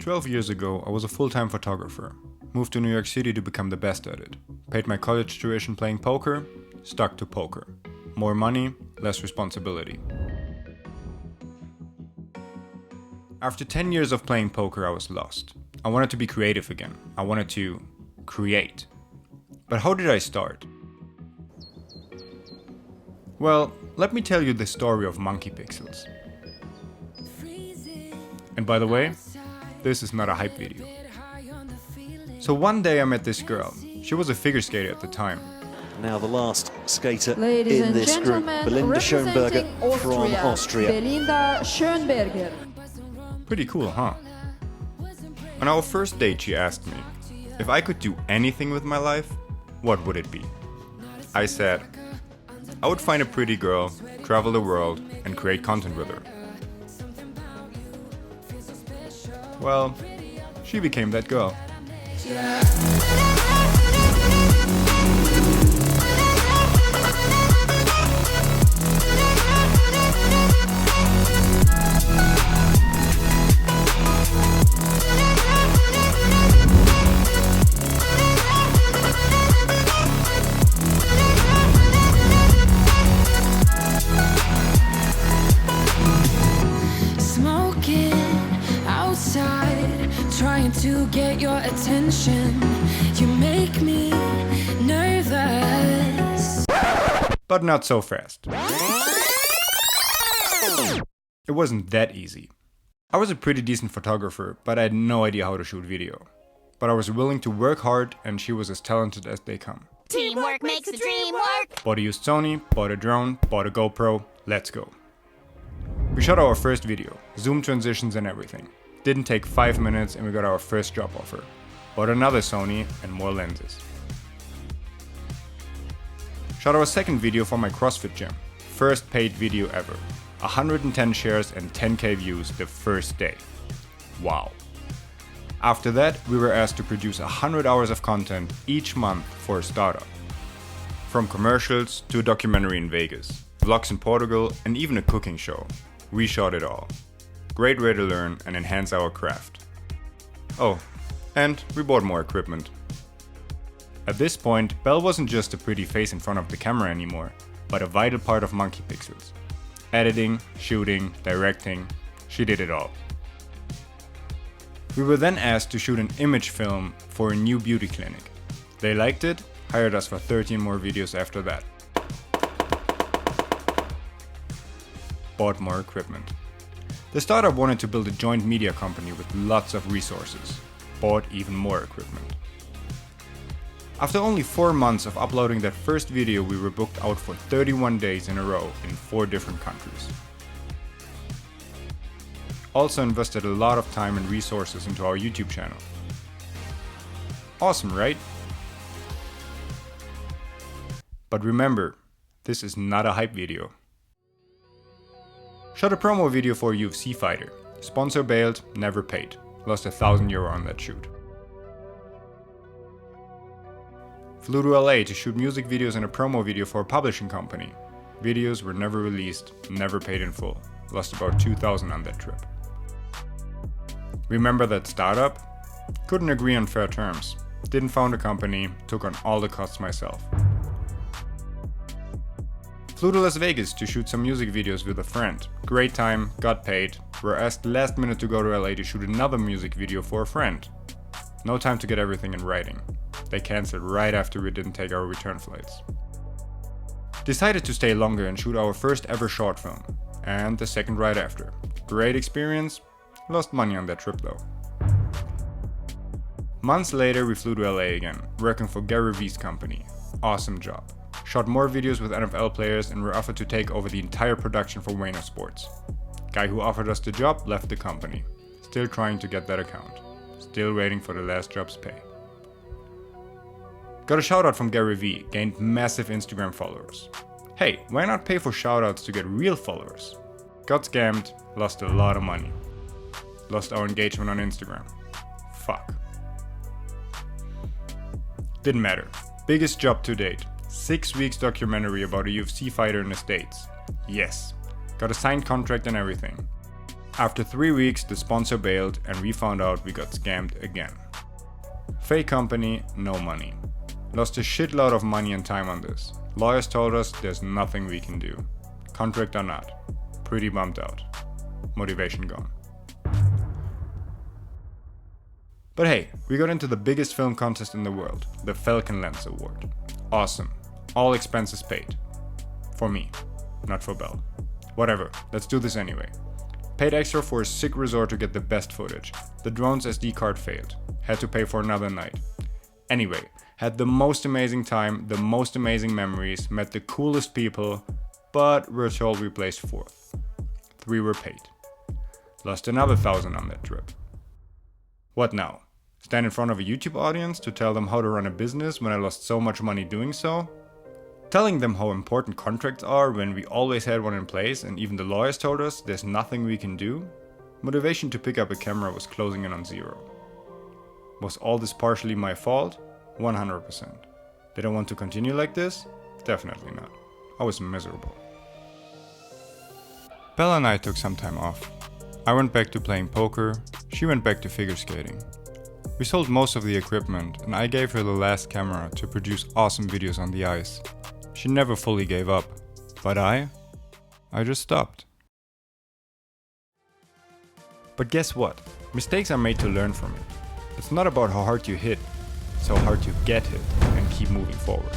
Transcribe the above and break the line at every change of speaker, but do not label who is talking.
12 years ago, I was a full-time photographer. Moved to New York City to become the best at it. Paid my college tuition playing poker, stuck to poker. More money, less responsibility. After 10 years of playing poker, I was lost. I wanted to be creative again. I wanted to create. But how did I start? Well, let me tell you the story of Monkeypixels. And by the way, this is not a hype video. So one day I met this girl. She was a figure skater at the time.
Now the last skater
Ladies
in this group, Belinda from Austria.
Belinda Schönberger.
Pretty cool, huh? On our first date she asked me, if I could do anything with my life, what would it be? I said, I would find a pretty girl, travel the world, and create content with her. Well, she became that girl.
Trying to get your attention, you make me nervous.
But not so fast. It wasn't that easy. I was a pretty decent photographer, but I had no idea how to shoot video. But I was willing to work hard, and she was as talented as they come.
Teamwork makes the dream work!
Bought a used Sony, bought a drone, bought a GoPro, let's go. We shot our first video, zoom transitions and everything. Didn't take 5 minutes and we got our first job offer. Bought another Sony and more lenses. Shot our second video for my CrossFit gym. First paid video ever. 110 shares and 10k views the first day. Wow. After that, we were asked to produce 100 hours of content each month for a startup. From commercials to a documentary in Vegas, vlogs in Portugal, and even a cooking show. We shot it all. Great way to learn and enhance our craft. Oh, and we bought more equipment. At this point, Belle wasn't just a pretty face in front of the camera anymore, but a vital part of Monkeypixels. Editing, shooting, directing, she did it all. We were then asked to shoot an image film for a new beauty clinic. They liked it, hired us for 13 more videos after that. Bought more equipment. The startup wanted to build a joint media company with lots of resources. Bought even more equipment. After only 4 months of uploading that first video, we were booked out for 31 days in a row in 4 different countries. Also invested a lot of time and resources into our YouTube channel. Awesome, right? But remember, this is not a hype video. Shot a promo video for a UFC fighter. Sponsor bailed, never paid. Lost €1,000 on that shoot. Flew to LA to shoot music videos and a promo video for a publishing company. Videos were never released, never paid in full. Lost about $2,000 on that trip. Remember that startup? Couldn't agree on fair terms. Didn't found a company, took on all the costs myself. Flew to Las Vegas to shoot some music videos with a friend. Great time, got paid. Were asked last minute to go to LA to shoot another music video for a friend. No time to get everything in writing. They cancelled right after we didn't take our return flights. Decided to stay longer and shoot our first ever short film. And the second right after. Great experience. Lost money on that trip though. Months later we flew to LA again, working for Gary V's company. Awesome job. Shot more videos with NFL players and were offered to take over the entire production for Wayno Sports. Guy who offered us the job left the company. Still trying to get that account. Still waiting for the last job's pay. Got a shoutout from Gary V, gained massive Instagram followers. Hey, why not pay for shoutouts to get real followers? Got scammed, lost a lot of money. Lost our engagement on Instagram. Fuck. Didn't matter. Biggest job to date. 6 weeks documentary about a UFC fighter in the States. Yes. Got a signed contract and everything. After 3 weeks, the sponsor bailed and we found out we got scammed again. Fake company, no money. Lost a shitload of money and time on this. Lawyers told us there's nothing we can do. Contract or not. Pretty bummed out. Motivation gone. But hey, we got into the biggest film contest in the world, the Falcon Lens Award. Awesome. All expenses paid. For me, not for Belle. Whatever, let's do this anyway. Paid extra for a sick resort to get the best footage. The drone's SD card failed. Had to pay for another night. Anyway, had the most amazing time, the most amazing memories, met the coolest people, but were told we placed 4th. 3 were paid. Lost another 1,000 on that trip. What now? Stand in front of a YouTube audience to tell them how to run a business when I lost so much money doing so? Telling them how important contracts are when we always had one in place and even the lawyers told us there's nothing we can do? Motivation to pick up a camera was closing in on 0. Was all this partially my fault? 100%. Did I want to continue like this? Definitely not. I was miserable. Bella and I took some time off. I went back to playing poker, she went back to figure skating. We sold most of the equipment and I gave her the last camera to produce awesome videos on the ice. She never fully gave up, but I just stopped. But guess what? Mistakes are made to learn from it. It's not about how hard you hit, it's how hard you get hit and keep moving forward.